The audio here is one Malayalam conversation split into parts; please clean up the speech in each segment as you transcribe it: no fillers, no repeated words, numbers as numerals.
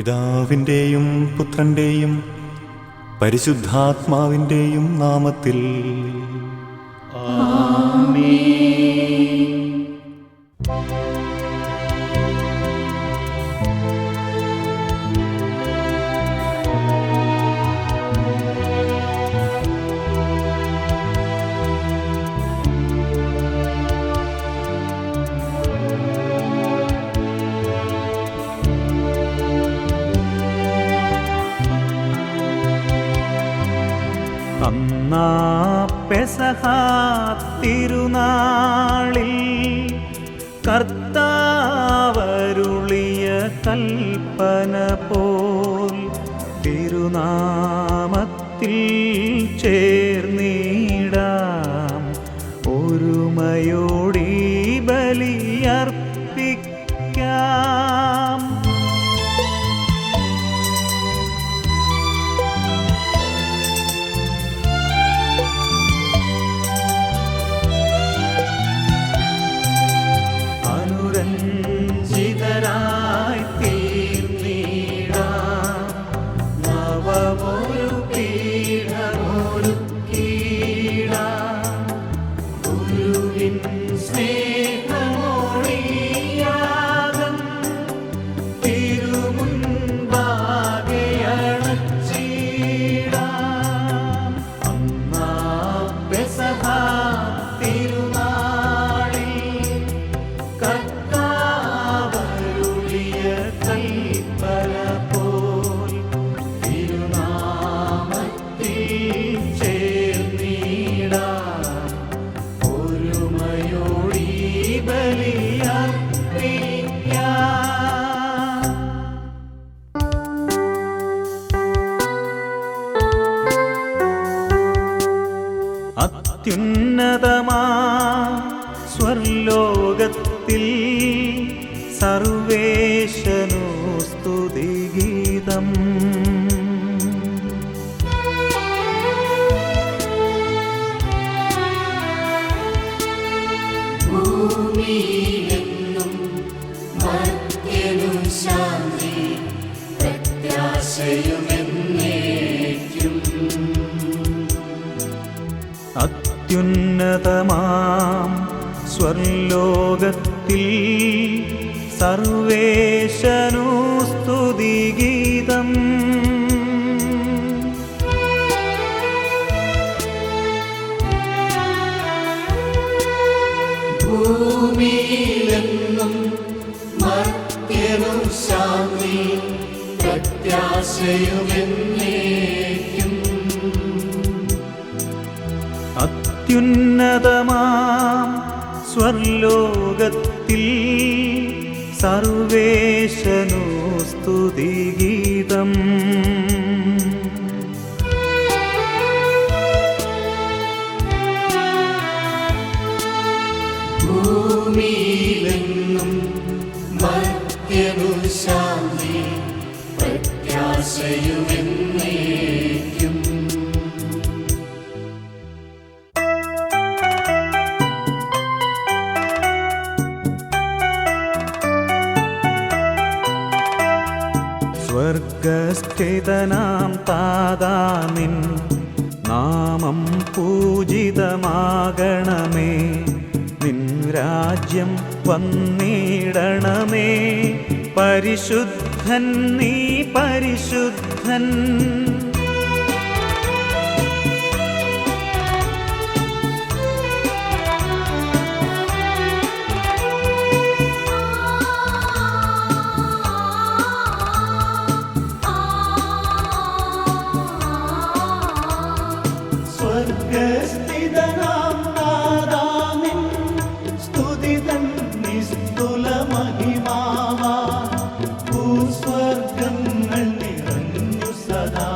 പിതാവിൻ്റെയും പുത്രൻ്റെയും പരിശുദ്ധാത്മാവിൻ്റെയും നാമത്തിൽ ആമേൻ. അന്നാ പെസഹ തിരുനാളിൽ കർത്താവരുളിയ കൽപ്പന പോൽ തിരുനാമത്തിൽ ചേർന്നിടാം ഒരുമയോടി ബലിയർപ്പിക്കാം. അനുരഞ്ജിതരായി തീർന്നിടാം നവമൊരു പീഠമൊരുക്കിടാം. ഗുരുവിൻ സ്നേഹമൊഴിയാകം തിരുമുൻപാകെ അണച്ചിടാം. അന്നാ പെസഹ തിരുനാളിൽ കർത്താവരുളിയ കൽപ്പന പോൽ തിരുനാമത്തിൽ ചേർന്നിടാം ഒരുമയോടി ബലിയർപ്പിക്കാം. അത്യുന്നതമാ സ്വർലോകത്തിൽ സർവേശനു സ്തുതിഗീതം. ഭൂമിയിലെങ്ങും മർത്യനു ശാന്തി പ്രത്യാശയുമെന്നേക്കും. അത്യുന്നതമാം സ്വർലോകത്തിൽ സർവേശനു സ്തുതിഗീതം. ഭൂമിയിലെങ്ങും മർത്യനു ശാന്തി പ്രത്യാശയുമെന്നേക്കും. അത്യുന്നതമാം സ്വർലോകത്തിൽ സർവേശനു സ്തുതിഗീതം. ഭൂമിയിലെങ്ങും മർത്യനു ശാന്തി പ്രത്യാശയുമെന്നേക്കും. സ്വർഗസ്ഥിതനാം താതാ നിൻ നാമം പൂജിതമാകണമേ. നിൻ രാജ്യം വന്നിടണമേ. പരിശുദ്ധൻ നീ പരിശുദ്ധൻ. സ്വർഗസ്ഥിതനാം നാഥാ നിൻ സ്തുതിതൻ നിസ്തുല മഹിമാവാ. ഭൂസ്വർഗങ്ങൾ നിറഞ്ഞു സദാ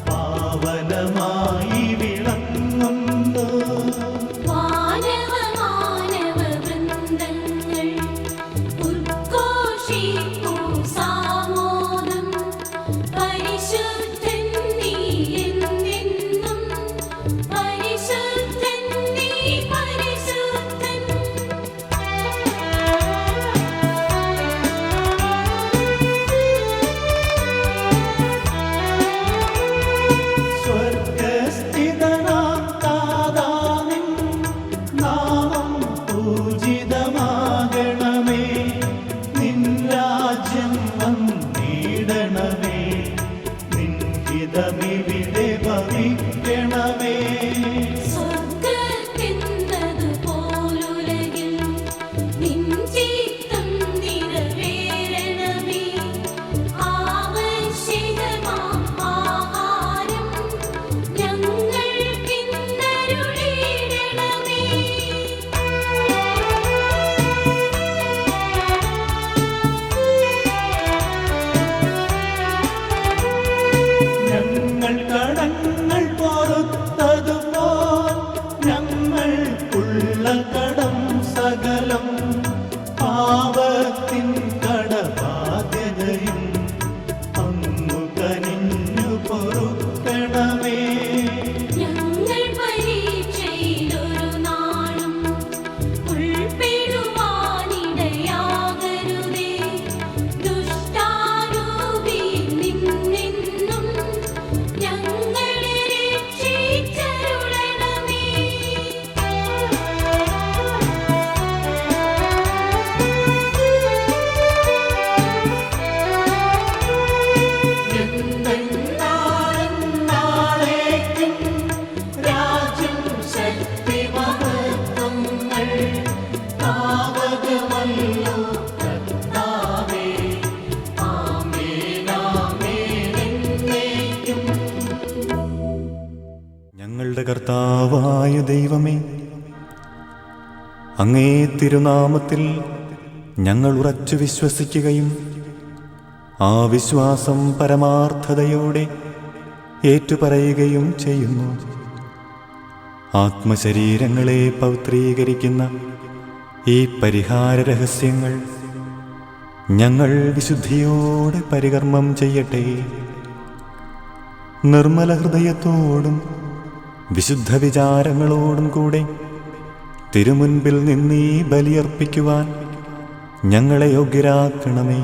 പാവനമായി വിളങ്ങുന്നു. മാനവവൃന്ദങ്ങൾ ഉദ്ഘോഷിക്കൂ സാമോദം. പരിശുദ്ധൻ നീ എന്നെന്നും, പരിശുദ്ധൻ നീ പരിശുദ്ധൻ. സ്വർഗസ്ഥിതനാം താതാനിൻ നാമം പൂജിതമാകണമേ. നിൻ രാജ്യം വന്നിടണമേ. നിൻ ഹിതമിവിടെ ഭവിക്കണമേ. സ്വർഗ്ഗത്തിന്നതുപോലുലകിൽ നിൻ ചിത്തം നിറവേറണമേ. ആവശ്യകമാം ആഹാരം ഞങ്ങൾക്കിന്നരുളിയിടണമേ. ഞങ്ങൾ കടങ്ങൾ പൊറുത്തതുപോൽ ഞങ്ങൾക്കുള്ള കടം സകലം പാപത്തിൻ കടബാധ്യതയും അങ്ങു കനിഞ്ഞു പൊറുക്കണമേ. ഞങ്ങൾ പരീക്ഷയിലൊരു നാളും ഉൾപ്പെടുവാനിടയാകരുതേ. ദുഷ്ടാരൂപിയിൽ നിന്നെന്നും ഞങ്ങളെ രക്ഷിച്ചരുളണമേ. എന്തെന്നാളും നാളേക്കും രാജ്യം ശക്തി മഹത്വങ്ങൾ താവകമല്ലോ കർത്താവേ. ആമേൻ ആമേൻ എന്നേക്കും. ഞങ്ങളുടെ കർത്താവായ ദൈവമേ, അങ്ങേ തിരുനാമത്തിൽ ഞങ്ങൾ ഉറച്ചു വിശ്വസിക്കുകയും ആ വിശ്വാസം പരമാർത്ഥതയോടെ ഏറ്റുപറയുകയും ചെയ്യുന്നു. ആത്മശരീരങ്ങളെ പവിത്രീകരിക്കുന്ന ഈ പരിഹാര രഹസ്യങ്ങൾ ഞങ്ങൾ വിശുദ്ധിയോടെ പരികർമ്മം ചെയ്യട്ടെ. നിർമ്മല ഹൃദയത്തോടും വിശുദ്ധ വിചാരങ്ങളോടും കൂടെ തിരുമുൻപിൽ നിന്നീ ബലിയർപ്പിക്കുവാൻ ഞങ്ങളെ യോഗ്യരാക്കണമേ.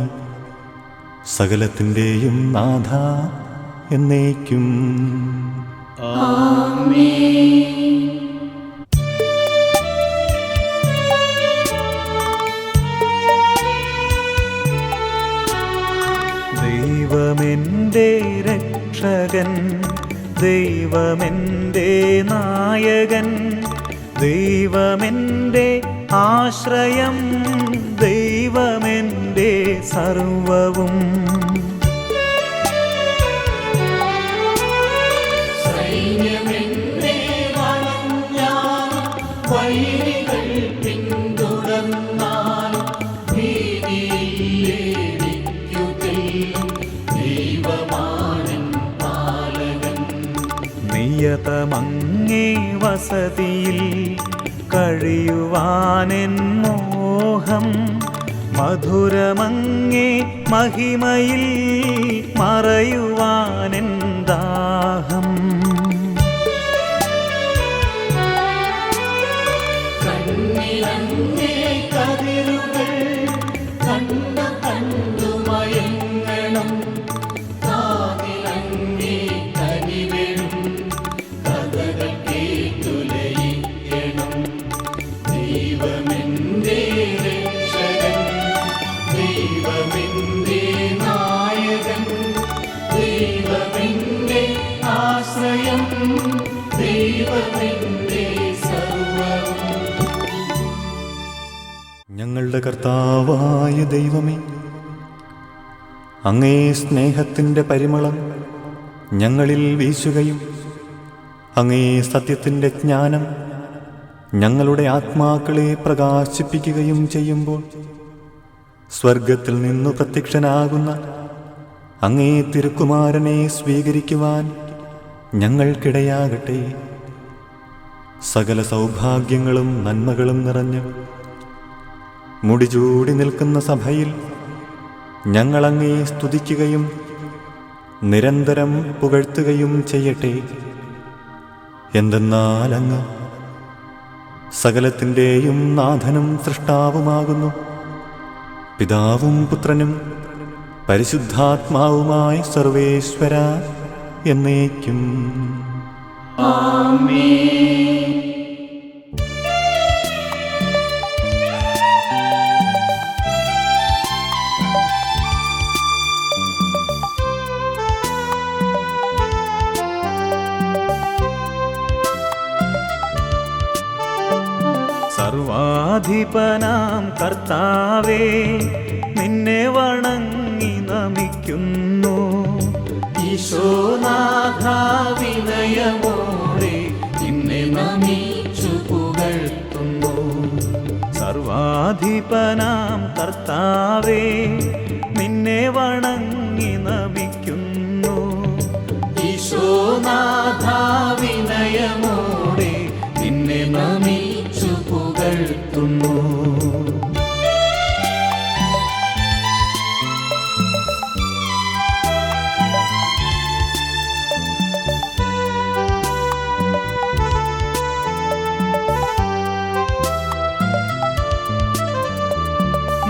സകലത്തിൻ്റെയും നാഥ എന്നേക്കും. ദൈവമെൻ്റെ രക്ഷകൻ, ദൈവമെൻ്റെ നായകൻ, ദൈവമെൻ്റെ ആശ്രയം, ദൈവമെൻ്റെ സർവവും. സൈന്യമെന്നെ വളഞ്ഞാലും വൈരികൾ പിന്തുടർന്നാലും ഭീതിയിലേരിക്കു തെല്ലും ദൈവമാണൻ പാലകൻ. നിയതമങ്ങേ വസതിയിൽ കഴിയുവാനെൻ മോഹം, മധുരമങ്ങേ മഹിമയിൽ മറയുവാനെൻ ദാഹം. കണ്ണിലങ്ങേ കതിരുകൾ കണ്ടു കണ്ടു മയങ്ങണം. കാതിലങ്ങേ കനിവെഴും കഥകൾ കേട്ടുലയിക്കണം. ദൈവമെൻ്റെ രക്ഷകൻ, ദൈവമെൻ്റെ നായകൻ, ദൈവമെൻ്റെ ആശ്രയം, ദൈവമെൻ്റെ സർവ്വം. ഞങ്ങളുടെ കർത്താവായ ദൈവമേ, അങ്ങേ സ്നേഹത്തിൻ്റെ പരിമളം ഞങ്ങളിൽ വീശുകയും അങ്ങേ സത്യത്തിൻ്റെ ജ്ഞാനം ഞങ്ങളുടെ ആത്മാക്കളെ പ്രകാശിപ്പിക്കുകയും ചെയ്യുമ്പോൾ സ്വർഗത്തിൽ നിന്നു പ്രത്യക്ഷനാകുന്ന അങ്ങേ തിരുക്കുമാരനെ സ്വീകരിക്കുവാൻ ഞങ്ങൾക്കിടയാകട്ടെ. സകല സൗഭാഗ്യങ്ങളും നന്മകളും നിറഞ്ഞ് മുടിചൂടി നിൽക്കുന്ന സഭയിൽ ഞങ്ങളങ്ങേ സ്തുതിക്കുകയും നിരന്തരം പുകഴ്ത്തുകയും ചെയ്യട്ടെ. എന്തെന്നാൽ അങ്ങ് സകലത്തിൻ്റെയും നാഥനും സൃഷ്ടാവുമാകുന്നു. പിതാവും പുത്രനും പരിശുദ്ധാത്മാവുമായ സർവേശ്വര എന്നേക്കും. സർവാധിപനാം കർത്താവേ, നിന്നെ വണങ്ങി നമിക്കുന്നു. ഈശോനാഥ വിനയമോടെ നിന്നെ നമിച്ചു പുകഴ്ത്തുന്നു. സർവാധിപനാം കർത്താവേ, നിന്നെ വണങ്ങി നമിക്കുന്നു. ഈശോനാഥ വിനയമോടെ നിന്നെ നമിച്ചു പുകഴ്ത്തുന്നു.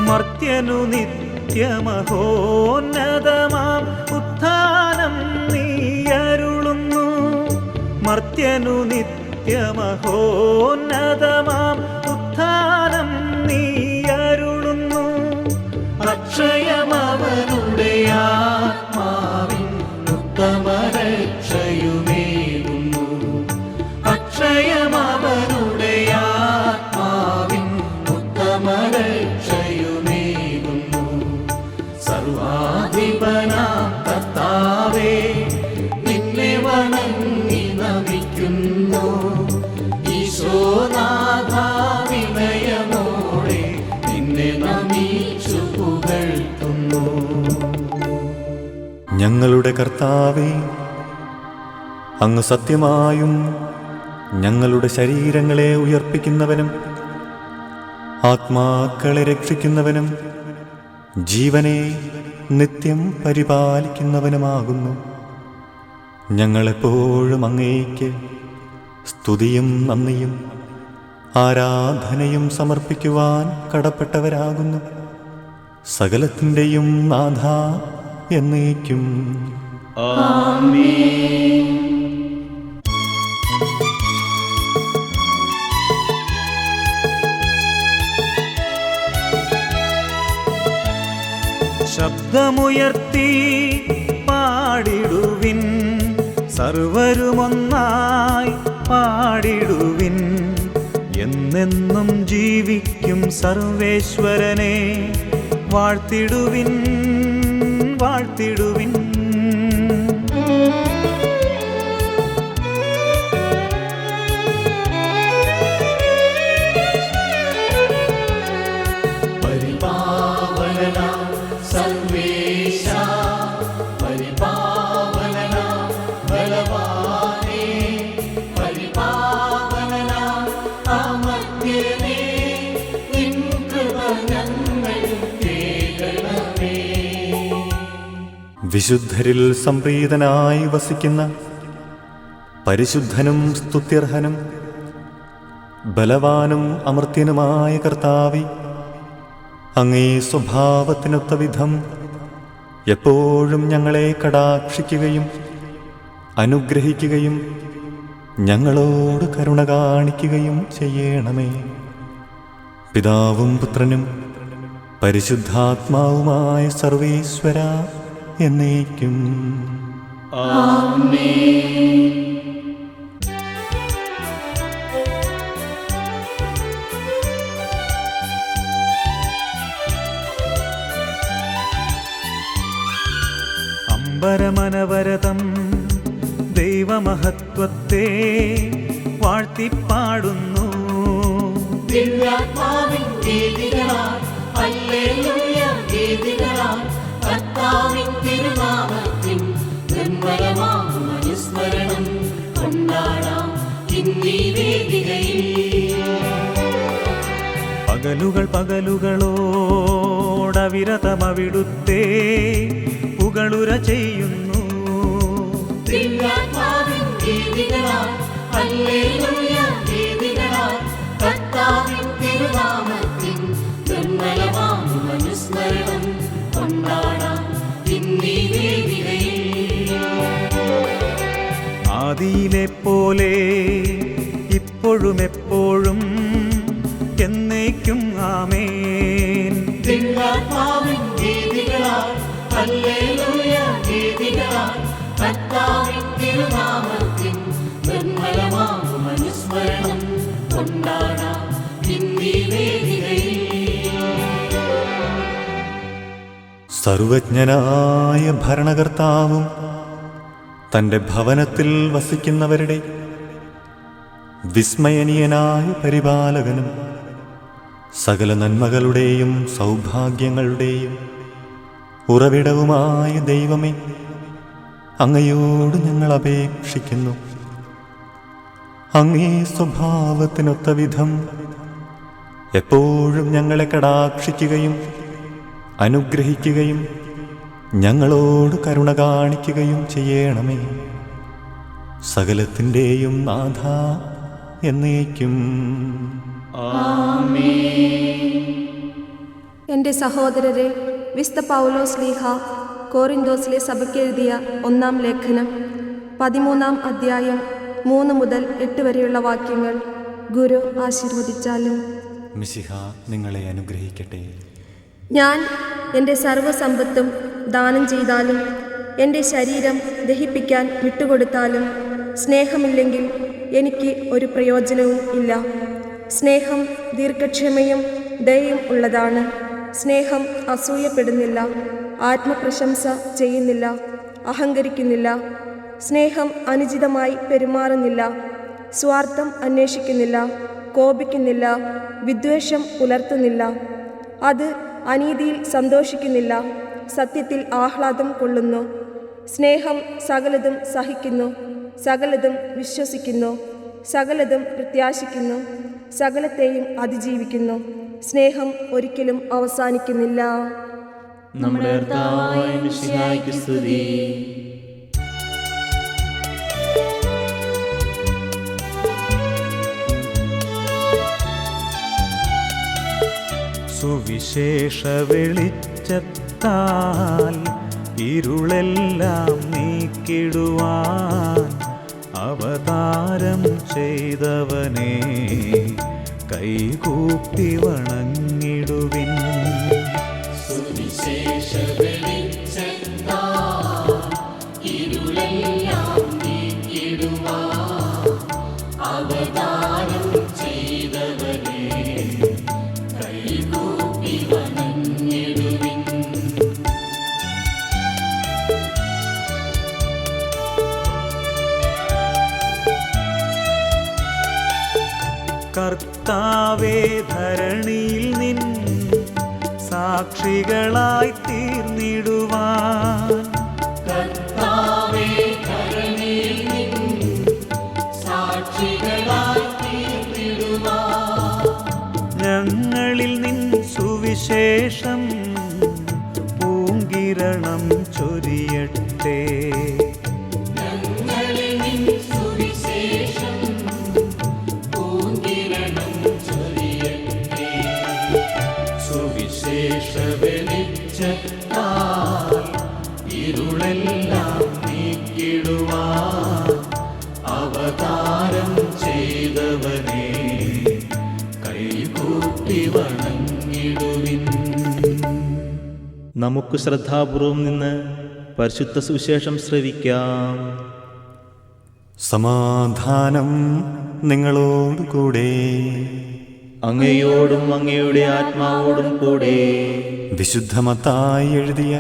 മർത്യനു നിത്യമഹോന്നതമാം ഉത്ഥാനം നീയരുളുന്നു. മർത്യനു നിത്യമഹോന്നതമാം ഉത്ഥാനം നീയരുളുന്നു. അക്ഷയമവനുടെ ആത്മാവിൻ ഉത്തമരക്ഷയുമേകുന്നു. അക്ഷയമവനുടെ ആത്മാവിൻ ഉത്തമരക്ഷയുമേകുന്നു. സർവാധിപനാം കർത്താവേ, നിന്നെ വണങ്ങി നമിക്കുന്നു. ഈശോനാഥ വിനയമോടെ നിന്നെ നമിച്ചു പുകഴ്ത്തുന്നു. ഞങ്ങളുടെ കർത്താവേ, അങ്ങ് സത്യമായും ഞങ്ങളുടെ ശരീരങ്ങളെ ഉയർപ്പിക്കുന്നവനും ആത്മാക്കളെ രക്ഷിക്കുന്നവനും ജീവനെ നിത്യം പരിപാലിക്കുന്നവനുമാകുന്നു. ഞങ്ങളെപ്പോഴും അങ്ങേക്ക് സ്തുതിയും നന്ദിയും ആരാധനയും സമർപ്പിക്കുവാൻ കടപ്പെട്ടവരാകുന്നു. സകലത്തിൻ്റെയും നാഥ എന്നേക്കും. ശബ്ദമുയർത്തി പാടിടുവിൻ, സർവരുമൊന്നായി പാടിടുവിൻ. എന്നെന്നും ജീവിക്കും സർവേശ്വരനെ വാഴ്ത്തിടുവിൻ, വാഴ്ത്തിടുവിൻ. പരിപാവനനാം സർവേശ, പരിപാവനനാം ബലവാനേ, പരിപാവനനാം അമർത്യനേ, നിൻ കൃപ ഞങ്ങൾ കേൾക്കണമേ. വിശുദ്ധരിൽ സംപ്രീതനായി വസിക്കുന്ന പരിശുദ്ധനും സ്തുത്യർഹനും ബലവാനും അമർത്യനുമായ കർത്താവേ, അങ്ങേ സ്വഭാവത്തിനൊത്ത വിധം എപ്പോഴും ഞങ്ങളെ കടാക്ഷിക്കുകയും അനുഗ്രഹിക്കുകയും ഞങ്ങളോട് കരുണ കാണിക്കുകയും ചെയ്യണമേ. പിതാവും പുത്രനും പരിശുദ്ധാത്മാവുമായ സർവേശ്വര എന്നേക്കും. അമ്പരമനവരതം ദൈവമഹത്വത്തെ വാഴ്ത്തിപ്പാടുന്നു. ദിവ്യാത്മാവിൻ ഗീതികളാൽ ഹല്ലേലൂയ ഗീതികളാൽ കർത്താവിൻ തിരുനാമത്തിൻ നിർമ്മലമാം അനുസ്മരണം കൊണ്ടാടാം ഇന്നീ വേദികയിൽ. പകലുകളോടവിരതമവിടുത്തെ പുകളുര ചെയ്യുന്നു. ദിവ്യാത്മാവിൻ ഗീതികളാൽ ഹല്ലേലൂയ ഗീതികളാൽ കർത്താവിൻ തിരുനാമത്തിൻ നിർമ്മലമാം അനുസ്മരണം കൊണ്ടാടാം ഇന്നീ വേദികയിൽ. ആദിയിലെ പോലെ ഇപ്പോഴും എപ്പോഴും എന്നേക്കും ആമേൻ. തിരുവാത്മാവിൻ ഗീതികളാൽ ഹല്ലേലൂയ ഗീതികളാൽ കർത്താവിൻ തിരുനാമത്തിൻ നിർമ്മലമാം അനുസ്മരണം കൊണ്ടാടാം ഇന്നീ വേദികയിൽ. സർവജ്ഞനായ ഭരണകർത്താവും തൻ്റെ ഭവനത്തിൽ വസിക്കുന്നവരുടെ വിസ്മയനീയനായ പരിപാലകനും സകല നന്മകളുടെയും സൗഭാഗ്യങ്ങളുടെയും ഉറവിടവുമായ ദൈവമേ, അങ്ങയോട് ഞങ്ങൾ അപേക്ഷിക്കുന്നു. അങ്ങേ സ്വഭാവത്തിനൊത്ത വിധം എപ്പോഴും ഞങ്ങളെ കടാക്ഷിക്കുകയും അനുഗ്രഹിക്കുകയും ഞങ്ങളോട് കരുണ കാണിക്കുകയും ചെയ്യണമേ. സകലത്തിൻ്റെയും നാഥ എന്നേക്കും. എൻ്റെ സഹോദരരെ, വിശുദ്ധ പൗലോസ് ശ്ലീഹ കോറിന്തോസിലെ സഭയ്ക്കെഴുതിയ 1-ാം ലേഖനം 13-ാം അധ്യായം 3 മുതൽ 8 വരെയുള്ള വാക്യങ്ങൾ ഗുരു ആശീർവദിച്ചാലും. മിശിഹ നിങ്ങളെ അനുഗ്രഹിക്കട്ടെ. ഞാൻ എൻ്റെ സർവ്വസമ്പത്തും ദാനം ചെയ്താലും എൻ്റെ ശരീരം ദഹിപ്പിക്കാൻ വിട്ടുകൊടുത്താലും സ്നേഹമില്ലെങ്കിൽ എനിക്ക് ഒരു പ്രയോജനവും ഇല്ല. സ്നേഹം ദീർഘക്ഷമയും ദയയും ഉള്ളതാണ്. സ്നേഹം അസൂയപ്പെടുന്നില്ല, ആത്മപ്രശംസ ചെയ്യുന്നില്ല, അഹങ്കരിക്കുന്നില്ല. സ്നേഹം അനുചിതമായി പെരുമാറുന്നില്ല, സ്വാർത്ഥം അന്വേഷിക്കുന്നില്ല, കോപിക്കുന്നില്ല, വിദ്വേഷം പുലർത്തുന്നില്ല. അത് അനീതിയിൽ സന്തോഷിക്കുന്നില്ല, സത്യത്തിൽ ആഹ്ലാദം കൊള്ളുന്നു. സ്നേഹം സകലതും സഹിക്കുന്നു, സകലതും വിശ്വസിക്കുന്നു, സകലതും പ്രത്യാശിക്കുന്നു, സകലത്തെയും അതിജീവിക്കുന്നു. സ്നേഹം ഒരിക്കലും അവസാനിക്കുന്നില്ല. നമ്മുടെ കർത്താവായ മിശിഹായ്ക്ക് സ്തുതി. സുവിശേഷ വെളിച്ചത്താൽ ഇരുളെല്ലാം നീക്കിടുവാൻ അവതാരം ചെയ്തവനെ കൈകൂപ്പി വണങ്ങിടുവിൻ. സുവിശേഷ വെളിച്ചത്താൽ ഇരുളെല്ലാം നീക്കിടുവാൻ അവതാരം ചെയ്തവനെ കൈകൂപ്പി വണങ്ങിടുവിൻ. കർത്താവേ, ധരണിയിൽ നിൻ സാക്ഷികളായി തീർന്നിടുവാൻ കർത്താവേ, ധരണിയിൽ നിൻ സാക്ഷികളായി തീർന്നിടുവാൻ ഞങ്ങളിൽ നിൻ സുവിശേഷം പൂങ്കിരണം ചൊരിയട്ടെ. ഞങ്ങളിൽ നിൻ സുവിശേഷം പൂങ്കിരണം ചൊരിയട്ടെ. സുവിശേഷ വെളിച്ചത്താൽ ഇരുളെല്ലാം നീക്കിടുവാൻ അവതാരം ചെയ്തവനെ കൈകൂപ്പി വണങ്ങിടുവിൻ. നമുക്ക് ശ്രദ്ധാപൂർവം നിന്ന് പരിശുദ്ധ സുവിശേഷം ശ്രവിക്കാം. സമാധാനം നിങ്ങളോടുകൂടെ. അങ്ങയോടും അങ്ങയുടെ ആത്മാവോടും കൂടെ. വിശുദ്ധ മത്തായി എഴുതിയ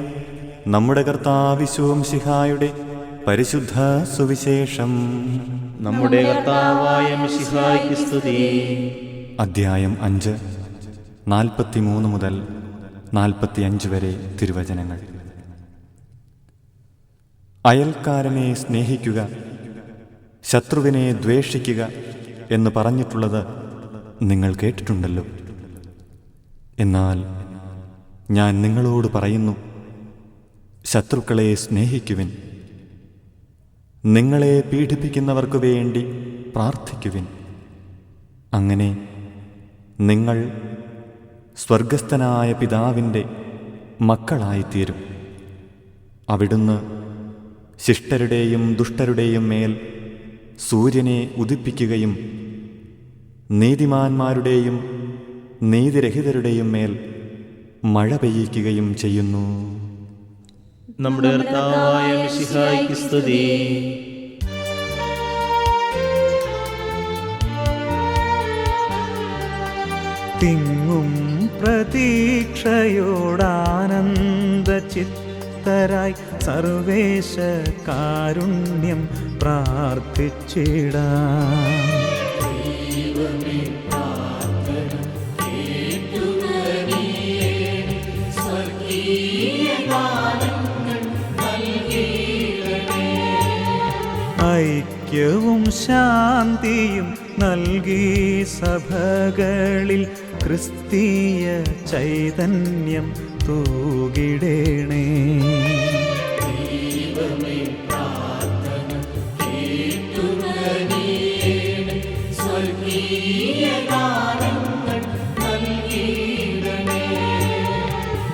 നമ്മുടെ കർത്താവിശുവ മിശിഹായുടെ പരിശുദ്ധ സുവിശേഷം. നമ്മുടെ കർത്താവായ മിശിഹായ്ക്ക് സ്തുതി. അധ്യായം 5 43 മുതൽ 45 വരെ തിരുവചനങ്ങൾ. അയൽക്കാരനെ സ്നേഹിക്കുക, ശത്രുവിനെ ദ്വേഷിക്കുക എന്ന് പറഞ്ഞിട്ടുള്ളത് നിങ്ങൾ കേട്ടിട്ടുണ്ടല്ലോ. എന്നാൽ ഞാൻ നിങ്ങളോട് പറയുന്നു, ശത്രുക്കളെ സ്നേഹിക്കുവിൻ, നിങ്ങളെ പീഡിപ്പിക്കുന്നവർക്കു വേണ്ടി പ്രാർത്ഥിക്കുവിൻ. അങ്ങനെ നിങ്ങൾ സ്വർഗസ്ഥനായ പിതാവിൻ്റെ മക്കളായിത്തീരും. അവിടുന്ന് ശിഷ്ടരുടെയും ദുഷ്ടരുടെയും മേൽ സൂര്യനെ ഉദിപ്പിക്കുകയും നീതിമാന്മാരുടെയും നീതിരഹിതരുടെയും മേൽ മഴ പെയ്യിക്കുകയും ചെയ്യുന്നു. നമ്മുടെ കർത്താവായ മിശിഹായ്ക്ക് സ്തുതി. തിങ്ങും പ്രതീക്ഷയോടാനന്ദ ചിത്തരായി സർവേശ കാരുണ്യം പ്രാർത്ഥിച്ചിടാം. ഐക്യവും ശാന്തിയും നൽകി സഭകളിൽ ക്രിസ്തീയ ചൈതന്യം തൂകിടേണേ.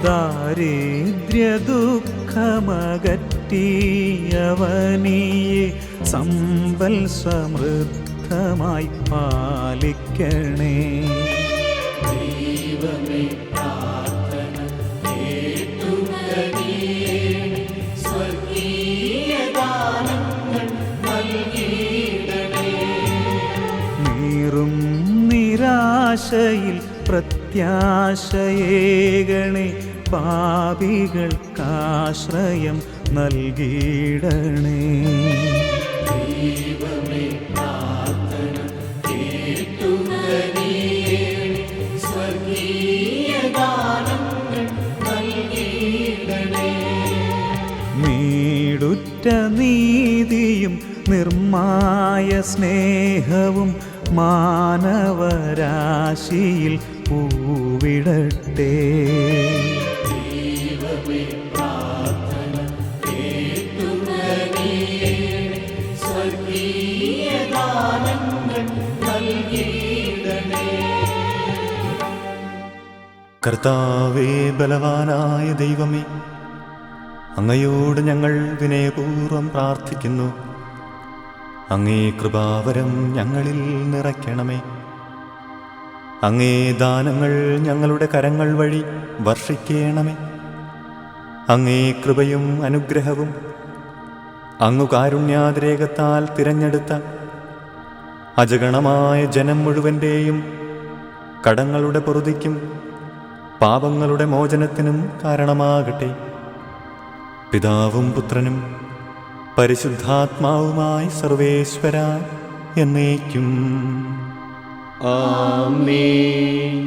ദാരിദ്ര്യ ദുഃഖമകറ്റിയവനിയെ സമ്പൽ സമൃദ്ധമായി പാലിക്കണേ. നീറും നിരാശയിൽ പ്രത്യാശയേകണേ. പാപികൾക്കാശ്രയം നൽകിയിടണേ. നീടുറ്റ നീതിയും നിർമ്മായ സ്നേഹവും മാനവരാശിയിൽ പൂവിടട്ടെ. കർത്താവേ, ബലവാനായ ദൈവമേ, അങ്ങയോട് ഞങ്ങൾ വിനയപൂർവ്വം പ്രാർത്ഥിക്കുന്നു. അങ്ങേ കൃപാവരം ഞങ്ങളിൽ നിറയ്ക്കണമേ. അങ്ങേ ദാനങ്ങൾ ഞങ്ങളുടെ കരങ്ങൾ വഴി വർഷിക്കണമേ. അങ്ങേ കൃപയും അനുഗ്രഹവും അങ്ങു കാരുണ്യാതിരേകത്താൽ തിരഞ്ഞെടുത്ത അജഗണമായ ജനം മുഴുവൻ്റെയും കടങ്ങളുടെ പൊറുതിക്കും പാപങ്ങളുടെ മോചനത്തിനും കാരണമാകട്ടെ. പിതാവും പുത്രനും പരിശുദ്ധാത്മാവുമായി സർവേശ്വര എന്നേക്കും ആമേൻ.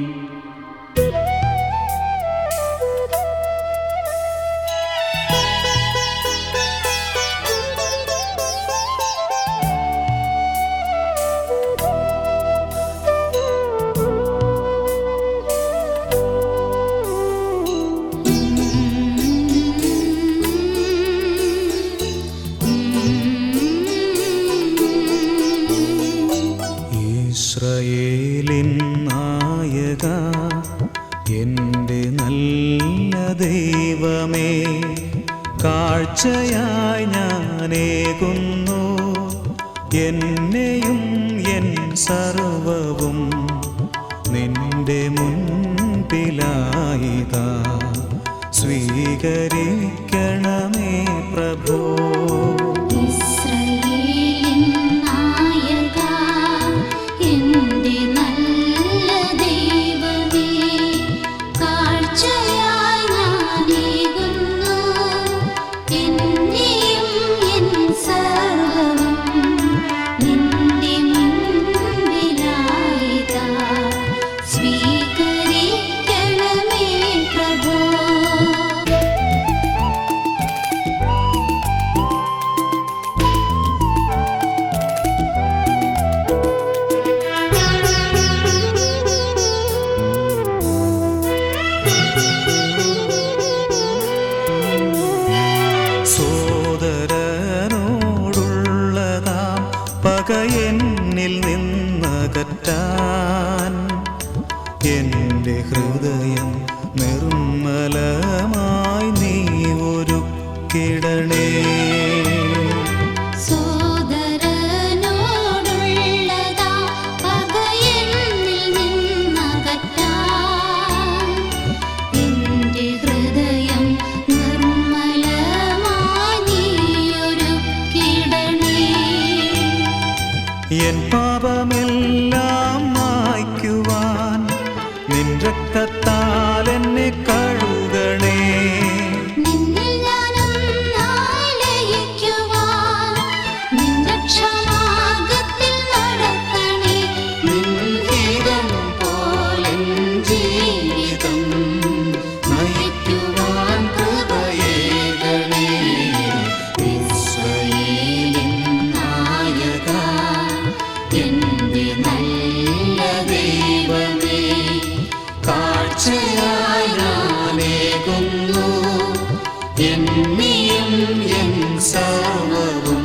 ഇസ്രായേലിൻ നായക, എൻ്റെ നല്ല ദൈവമേ, കാഴ്ചയായി ഞാനേകുന്നു എന്നെയും എൻ സർവവും നിന്റെ മുൻപിലായിതാ. സ്വീകരിക്കണമേ പ്രഭോ. ഇസ്രായേലിൻ നായക, എൻ്റെ നല്ല ദൈവമേ, കാഴ്ചയായി ഞാനേകുന്നു എന്നെയും എൻ സർവ്വവും നിന്റെ മുൻപിലായിതാ. സ്വീകരിക്കണമേ പ്രഭോ. സോദരനോടുള്ളതാം പക എന്നിൽ നിന്നകറ്റാൻ എൻ്റെ ഹൃദയം നിർമ്മലമായി നീ ഒരുക്കിടണേ. സോദരനോടുള്ളതാം എൻ പാപമെല്ലാം മായ്ക്കുവാൻ നിൻ രക്തത്താൽ എന്നെ കഴുകണേ. നിന്നിൽ ഞാനൊന്നായി ലയിക്കുവാൻ നിൻ രക്ഷാമാർഗ്ഗത്തിൽ നടത്തണേ. നിൻ ഹിതം പോലെൻ ജീവിതം നയിക്കുവാൻ കൃപയേകണേ. ഇസ്രായേലിൻ നായക, എന്റെ നല്ല ദൈവമേ, കാഴ്ചയായി ഞാനേകുന്നു എന്നെയും എൻ സർവ്വവും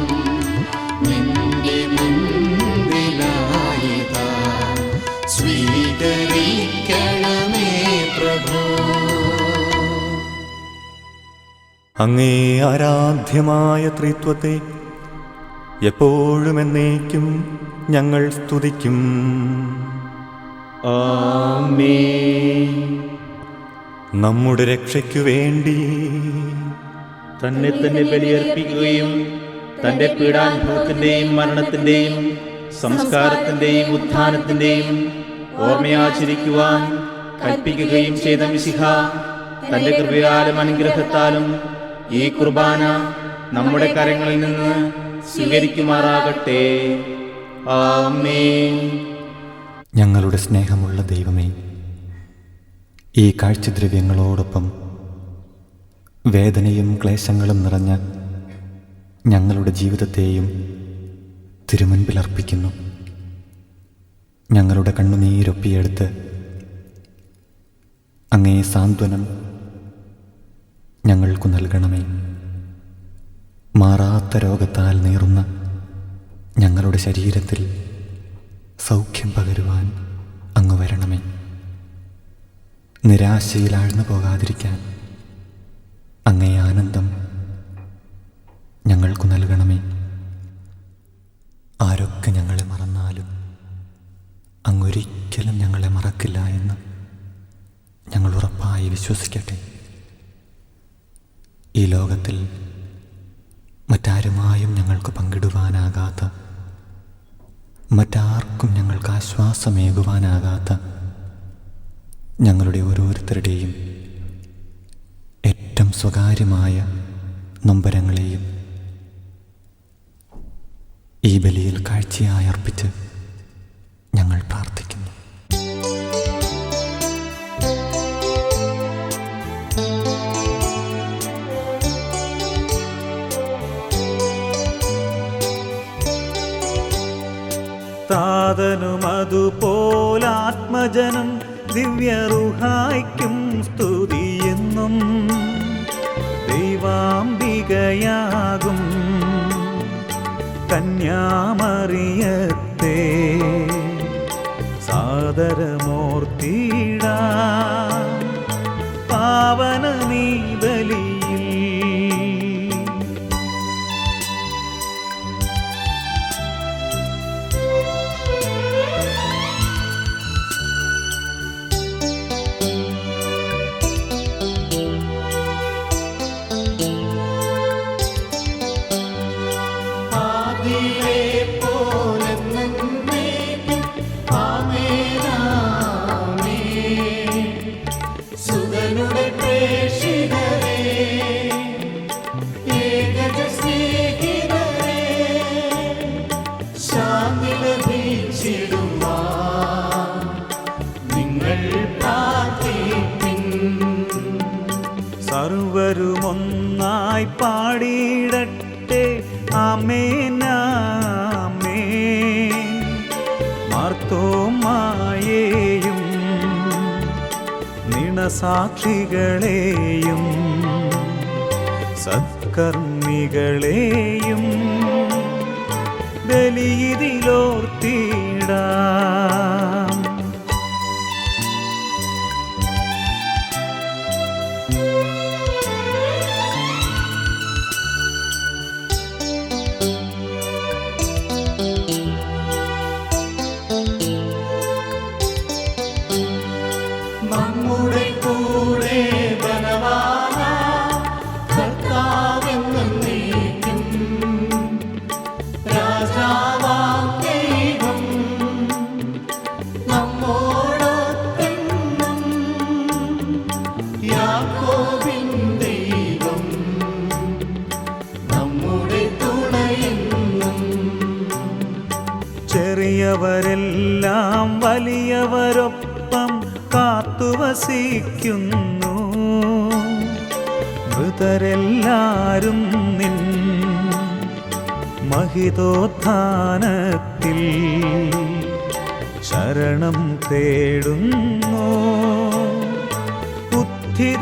നിന്റെ മുൻപിലായിതാ. സ്വീകരിക്കണമേ പ്രഭോ. അങ്ങേ ആരാധ്യമായ ത്രിത്വത്തെ എപ്പോഴും എന്നേക്കും ഞങ്ങൾ സ്തുതിക്കും. ആമേൻ. നമ്മുടെ രക്ഷയ്ക്കു വേണ്ടി തന്നെ തന്നെ ബലിയർപ്പിക്കുകയും തന്റെ പീഡാനുഭവത്തിന്റെയും മരണത്തിന്റെയും സംസ്കാരത്തിന്റെയും ഉത്ഥാനത്തിന്റെയും ഓർമ്മയാചരിക്കുവാൻ കൽപ്പിക്കുകയും ചെയ്ത മിശിഹ തന്റെ കൃപയാലും അനുഗ്രഹത്താലും ഈ കുർബാന നമ്മുടെ കരങ്ങളിൽ നിന്ന് സ്വീകരിക്കുമാറാകട്ടെ. ആമേൻ. ഞങ്ങളുടെ സ്നേഹമുള്ള ദൈവമേ, ഈ കാഴ്ചദ്രവ്യങ്ങളോടൊപ്പം വേദനയും ക്ലേശങ്ങളും നിറഞ്ഞ ഞങ്ങളുടെ ജീവിതത്തെയും തിരുമുൻപിൽ അർപ്പിക്കുന്നു. ഞങ്ങളുടെ കണ്ണുനീരൊപ്പിയെടുത്ത് അങ്ങേ സാന്ത്വനം ഞങ്ങൾക്കു നൽകണമേ. മാറാത്ത രോഗത്താൽ നീറുന്ന ഞങ്ങളുടെ ശരീരത്തിൽ സൗഖ്യം പകരുവാൻ അങ്ങ് വരണമേ. നിരാശയിൽ ആഴ്ന്നു പോകാതിരിക്കാൻ അങ്ങേ ആനന്ദം ഞങ്ങൾക്കു നൽകണമേ. ആരൊക്കെ ഞങ്ങളെ മറന്നാലും അങ്ങൊരിക്കലും ഞങ്ങളെ മറക്കില്ല എന്ന് ഞങ്ങൾ ഉറപ്പായി വിശ്വസിക്കട്ടെ. ഈ ലോകത്തിൽ മറ്റാരുമായും ഞങ്ങൾക്ക് പങ്കിടുവാനാകാത്ത, മറ്റാർക്കും ഞങ്ങൾക്ക് ആശ്വാസമേകുവാനാകാത്ത ഞങ്ങളുടെ ഓരോരുത്തരുടെയും ഏറ്റവും സ്വകാര്യമായ നൊമ്പരങ്ങളെയും ഈ ബലിയിൽ കാഴ്ചയായി അർപ്പിച്ച് ഞങ്ങൾ പ്രാർത്ഥിക്കുന്നു. താതനും അതുപോലാത്മജനം ദിവ്യറുഹായ്ക്കും സ്തുതിയെന്നും. ദൈവാംബികയാകും കന്യാമറിയത്തെ സാദരമൂർത്തിടാ പാവനമീ ബലിയിൽ. ആദിയിലെ പോലെന്നേക്കും ആമേൻ ആമേൻ. സുതനുടെ പ്രേഷിതരേ, ഏകജ സ്നേഹിതരേ, ശാന്തി ലഭിച്ചിടുവാൻ നിങ്ങൾ പ്രാർത്ഥിപ്പിൻ. സർവരുമൊന്നായി പാടിയിടട്ടെ ആമേൻ ആമേൻ. മാർത്തോമായേയും നിണസാക്ഷികളെയും സത്കർമ്മികളെയും ബലിയിലോർത്തിടാം. നമ്മുടെ കൂടെ ബലവാന കർത്താവെന്നേക്കും രാജാവാം ദൈവം. ചെറിയവരെല്ലാം വലിയവരൊപ്പം കാത്തുവസിക്കുന്നു. മൃതരെല്ലാരും നിൻ മഹിതോത്ഥാനത്തിൽ ശരണം തേടുന്നു ഉത്ഥിതരായിടുവാൻ.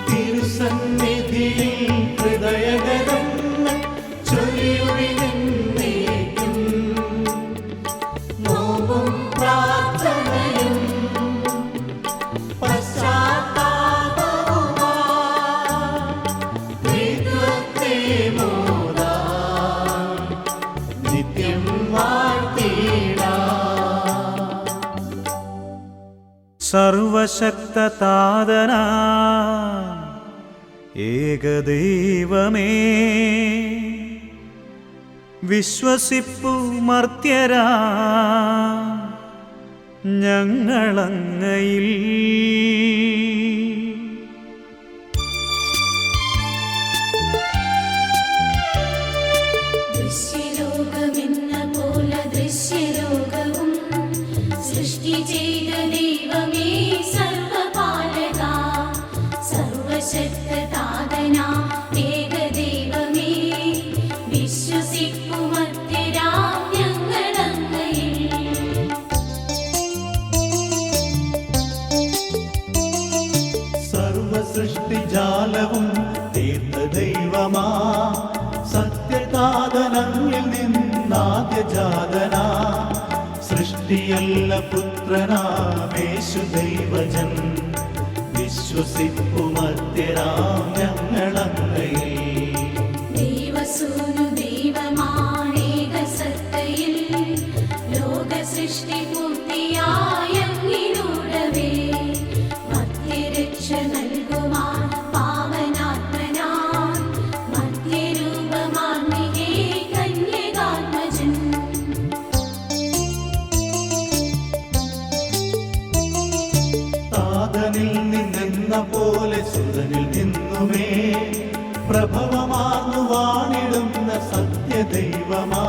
തിരുസന്നിധിയിൽ ഹൃദയഗതങ്ങൾ ചൊരിയുവിനെന്നേക്കും. നോമ്പും പ്രാർത്ഥനയും പശ്ചാത്താപവുമായി ത്രിത്വത്തെ മോദാൻ നിത്യം വാഴ്ത്തിടാം. സർവശക്തതാതനാ ഏകദൈവമേ, വിശ്വസിപ്പു മർത്യരാ ഞങ്ങളങ്ങയിൽ. ദൃശ്യലോകമെന്ന പോലെ ദൃശ്യലോകവും സൃഷ്ടി ചെയ്ത ദൈവമേ സർവപാലക, സർവശക്തതാതനാ ഏകദൈവമേ, വിശ്വസിക്കുമർത്യരാം ഞങ്ങളങ്ങയിൽ. സർവസൃഷ്ടിജാലവും തീർത്ത ദൈവമാ, സത്യതാതനങ്ങിൽ നിന്നാദ്യജാതനാ, സൃഷ്ടിയല്ല പുത്രനാമേശു ദൈവജൻ, വിശ്വസിപ്പുമർത്യരാം ഞങ്ങളങ്ങയിൽ. ദൈവസൂനു ദൈവമാണേക സത്തയിൽ, ലോകസൃഷ്ടി പൂർത്തിയായങ്ങിലൂടവേ, മധ്യരക്ഷ നൽകുമാൻ പാവനാത്മനാൻ, മധ്യരൂപമാർന്നികേ കന്യകാത്മജൻ. താതനിൽ നിന്നെന്ന പോലെ സുതനിൽ നിന്നുമേ പ്രഭവമാർന്നു വാണിടുന്ന സത്യദൈവമാ,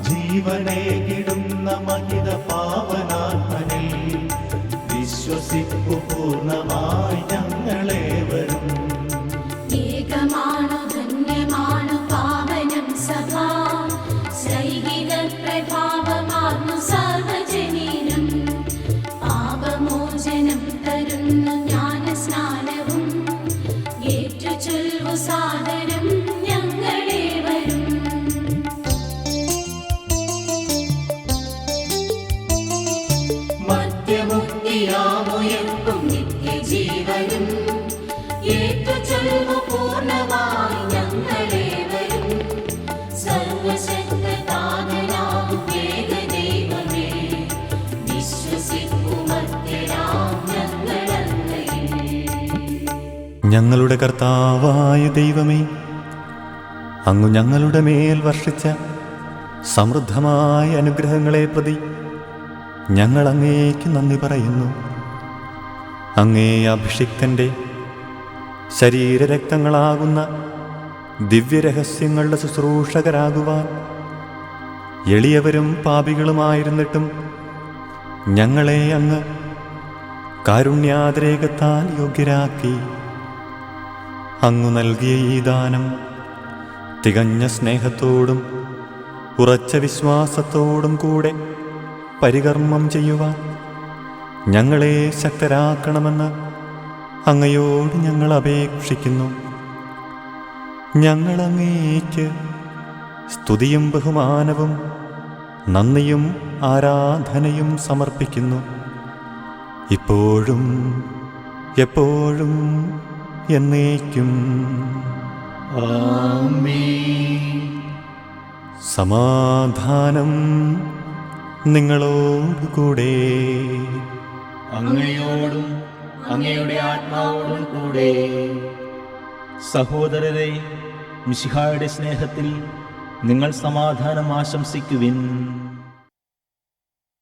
ജീവനേകിടുന്ന മഹിത പാവനാത്മനിൽ വിശ്വസിപ്പു പൂർണ്ണമായി ഞങ്ങളേവരും. ഏകമാണു ധന്യമാണു പാവനം സഭാ, സൈകിക പ്രഭാവമാർന്നു സർവജനീനം, പാപമോചനം തരുന്നു ജ്ഞാനസ്നാനവും, ഏറ്റുചൊല്ലു സാദരം ഞങ്ങളേവരും. മധ്യമുക്തിയാമുയർപ്പും നിത്യജീവനും ഏറ്റുചൊല്ലു പൂർണ്ണമായി ഞങ്ങളേവരും. സർവശക്തതാതനാം ഏകദൈവമേ, വിശ്വസിക്കുമർത്യരാം ഞങ്ങളങ്ങയിൽ. ഞങ്ങളുടെ കർത്താവായ ദൈവമേ, അങ്ങ് ഞങ്ങളുടെ മേൽ വർഷിച്ച സമൃദ്ധമായ അനുഗ്രഹങ്ങളെ പ്രതി ഞങ്ങൾ അങ്ങേക്ക് നന്ദി പറയുന്നു. അങ്ങേ അഭിഷിക്തൻ്റെ ശരീരരക്തങ്ങളാകുന്ന ദിവ്യരഹസ്യങ്ങളുടെ ശുശ്രൂഷകരാകുവാൻ എളിയവരും പാപികളുമായിരുന്നിട്ടും ഞങ്ങളെ അങ്ങ് കാരുണ്യാതിരേകത്താൽ യോഗ്യരാക്കി. അങ്ങു നൽകിയ ഈ ദാനം തികഞ്ഞ സ്നേഹത്തോടും ഉറച്ച വിശ്വാസത്തോടും കൂടെ പരികർമ്മം ചെയ്യുവാൻ ഞങ്ങളെ ശക്തരാക്കണമെന്ന് അങ്ങയോട് ഞങ്ങൾ അപേക്ഷിക്കുന്നു. ഞങ്ങൾ അങ്ങേക്ക് സ്തുതിയും ബഹുമാനവും നന്ദിയും ആരാധനയും സമർപ്പിക്കുന്നു, ഇപ്പോഴും എപ്പോഴും എന്നേക്കും. ആമേൻ. സമാധാനം നിങ്ങളോടുകൂടെ. അങ്ങയോടും അങ്ങയുടെ ആത്മാവോടും കൂടെ. സഹോദരരെ, മിശിഹായുടെ സ്നേഹത്തിൽ നിങ്ങൾ സമാധാനം ആശംസിക്കുവിൻ.